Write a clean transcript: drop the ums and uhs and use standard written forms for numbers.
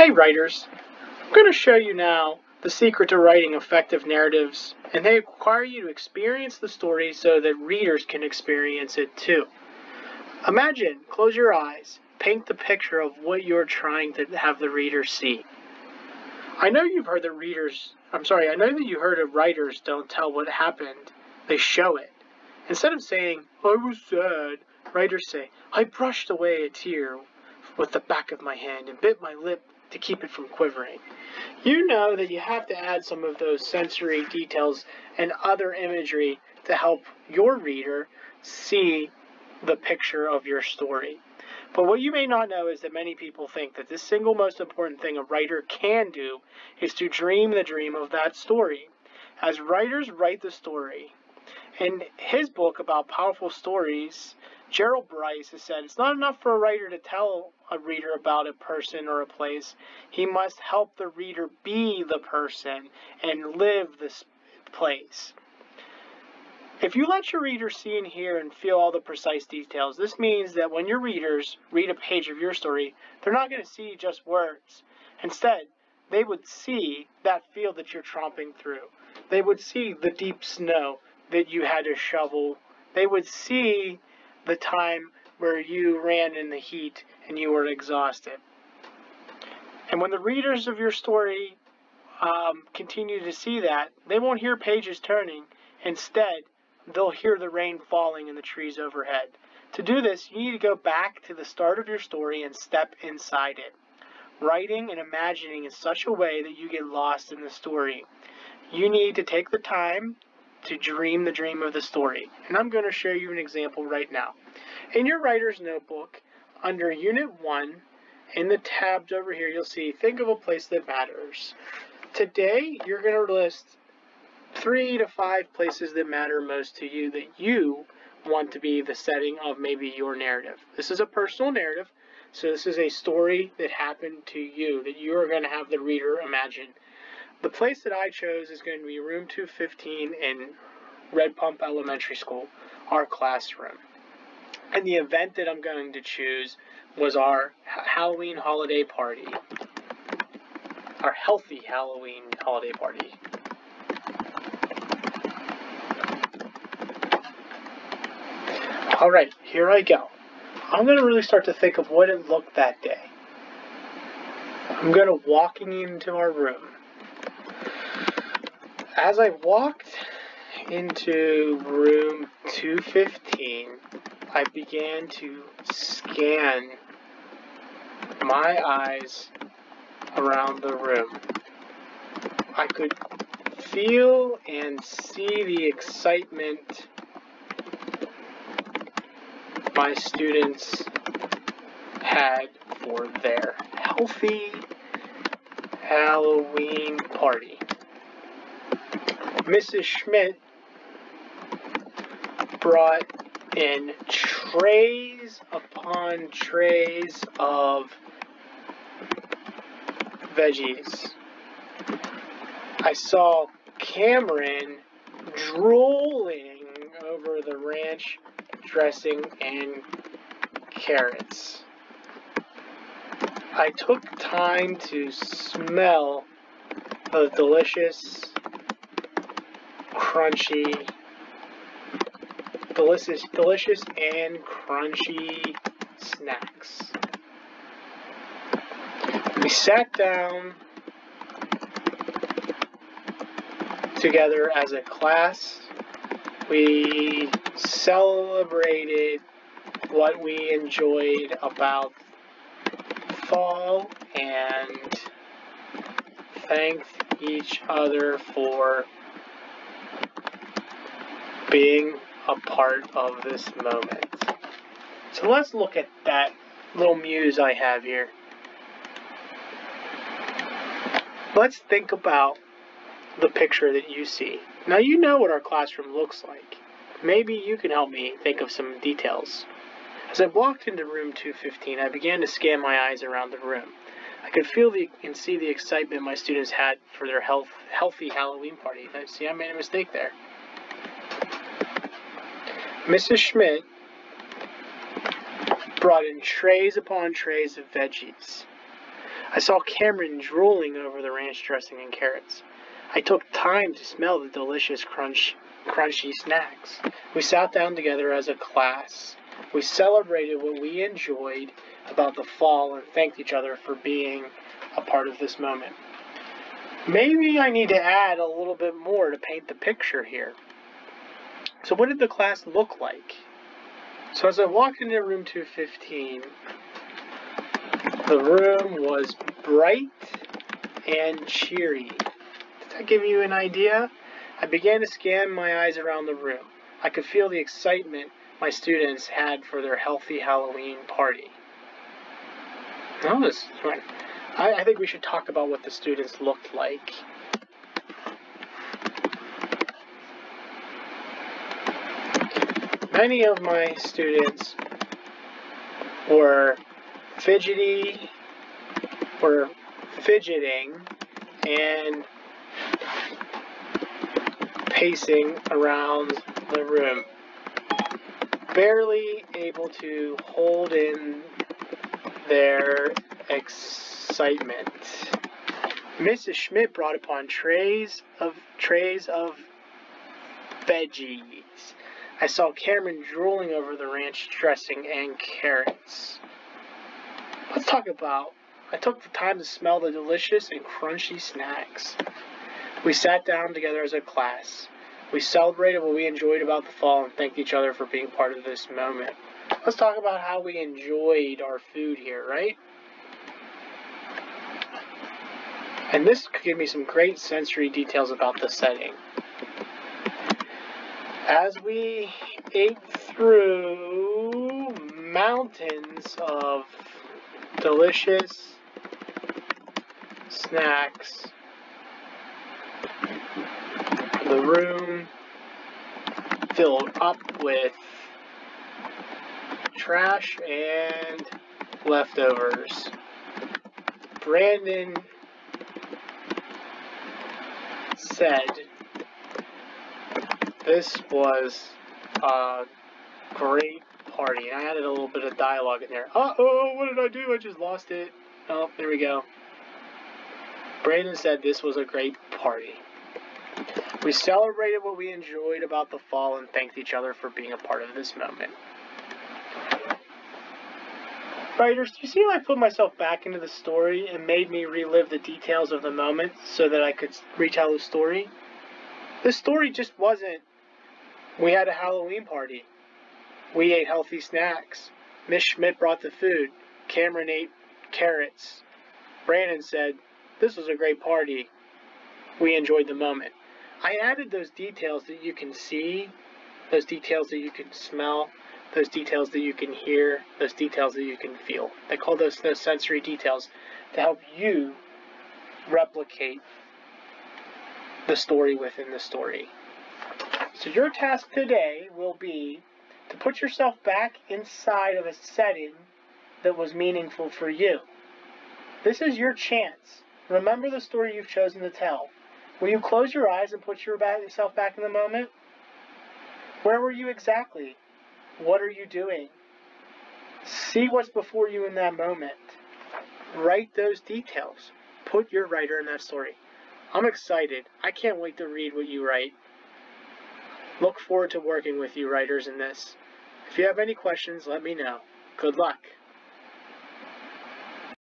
Hey writers, I'm going to show you now the secret to writing effective narratives, and they require you to experience the story so that readers can experience it too. Imagine, close your eyes, paint the picture of what you're trying to have the reader see. I know you heard that writers don't tell what happened, they show it. Instead of saying, I was sad, writers say, I brushed away a tear with the back of my hand and bit my lip to keep it from quivering. You know that you have to add some of those sensory details and other imagery to help your reader see the picture of your story. But what you may not know is that many people think that the single most important thing a writer can do is to dream the dream of that story. As writers write the story, in his book about powerful stories, Gerald Bryce has said it's not enough for a writer to tell a reader about a person or a place. He must help the reader be the person and live this place. If you let your reader see and hear and feel all the precise details, this means that when your readers read a page of your story, they're not going to see just words. Instead, they would see that field that you're tromping through. They would see the deep snow that you had to shovel. They would see the time where you ran in the heat and you were exhausted. And when the readers of your story continue to see that, they won't hear pages turning. Instead, they'll hear the rain falling in the trees overhead. To do this, you need to go back to the start of your story and step inside it. Writing and imagining in such a way that you get lost in the story. You need to take the time to dream the dream of the story. And I'm going to show you an example right now. In your writer's notebook, under Unit 1, in the tabs over here, you'll see, think of a place that matters. Today, you're going to list 3 to 5 places that matter most to you that you want to be the setting of maybe your narrative. This is a personal narrative, so this is a story that happened to you that you are going to have the reader imagine. The place that I chose is going to be room 215 in Red Pump Elementary School, our classroom. And the event that I'm going to choose was our Halloween holiday party. Our healthy Halloween holiday party. Alright, here I go. I'm going to really start to think of what it looked that day. I'm going to walking into our room. As I walked into room 215, I began to scan my eyes around the room. I could feel and see the excitement my students had for their healthy Halloween party. Mrs. Schmidt brought in trays upon trays of veggies. I saw Cameron drooling over the ranch dressing and carrots. I took time to smell the delicious and crunchy snacks. We sat down together as a class. We celebrated what we enjoyed about fall and thanked each other for being a part of this moment. So let's look at that little muse I have here. Let's think about the picture that you see. Now you know what our classroom looks like. Maybe you can help me think of some details. As I walked into room 215, I began to scan my eyes around the room. I could feel and see the excitement my students had for their healthy Halloween party. See, I made a mistake there. Mrs. Schmidt brought in trays upon trays of veggies. I saw Cameron drooling over the ranch dressing and carrots. I took time to smell the delicious crunchy snacks. We sat down together as a class. We celebrated what we enjoyed about the fall and thanked each other for being a part of this moment. Maybe I need to add a little bit more to paint the picture here. So what did the class look like? So as I walked into room 215, the room was bright and cheery. Does that give you an idea? I began to scan my eyes around the room. I could feel the excitement my students had for their healthy Halloween party. I think we should talk about what the students looked like. Many of my students were fidgeting and pacing around the room, barely able to hold in their excitement. Mrs. Schmidt brought upon trays of veggies. I saw Cameron drooling over the ranch dressing and carrots. Let's talk about, I took the time to smell the delicious and crunchy snacks. We sat down together as a class. We celebrated what we enjoyed about the fall and thanked each other for being part of this moment. Let's talk about how we enjoyed our food here, right? And this could give me some great sensory details about the setting. As we ate through mountains of delicious snacks, the room filled up with trash and leftovers. Brandon said this was a great party. And I added a little bit of dialogue in there. Uh-oh, what did I do? I just lost it. Oh, there we go. Brandon said this was a great party. We celebrated what we enjoyed about the fall and thanked each other for being a part of this moment. Writers, do you see how I put myself back into the story and made me relive the details of the moment so that I could retell the story? The story just wasn't, we had a Halloween party. We ate healthy snacks. Miss Schmidt brought the food. Cameron ate carrots. Brandon said, this was a great party. We enjoyed the moment. I added those details that you can see, those details that you can smell, those details that you can hear, those details that you can feel. I call those sensory details to help you replicate the story within the story. So your task today will be to put yourself back inside of a setting that was meaningful for you. This is your chance. Remember the story you've chosen to tell. Will you close your eyes and put yourself back in the moment? Where were you exactly? What are you doing? See what's before you in that moment. Write those details. Put your writer in that story. I'm excited. I can't wait to read what you write. Look forward to working with you writers in this. If you have any questions, let me know. Good luck.